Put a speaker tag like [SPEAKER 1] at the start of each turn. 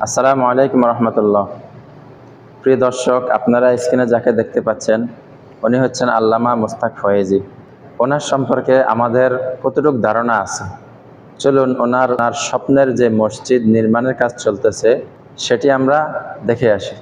[SPEAKER 1] আসসালামু আলাইকুম রহমতুল্লাহ। প্রিয় দর্শক, আপনারা স্ক্রিনে যাকে দেখতে পাচ্ছেন উনি হচ্ছেন আল্লামা মুস্তাক ফয়েজি। ওনার সম্পর্কে আমাদের কতটুকু ধারণা আছে, চলুন ওনার স্বপ্নের যে মসজিদ নির্মাণের কাজ চলতেছে সেটি আমরা দেখে আসি।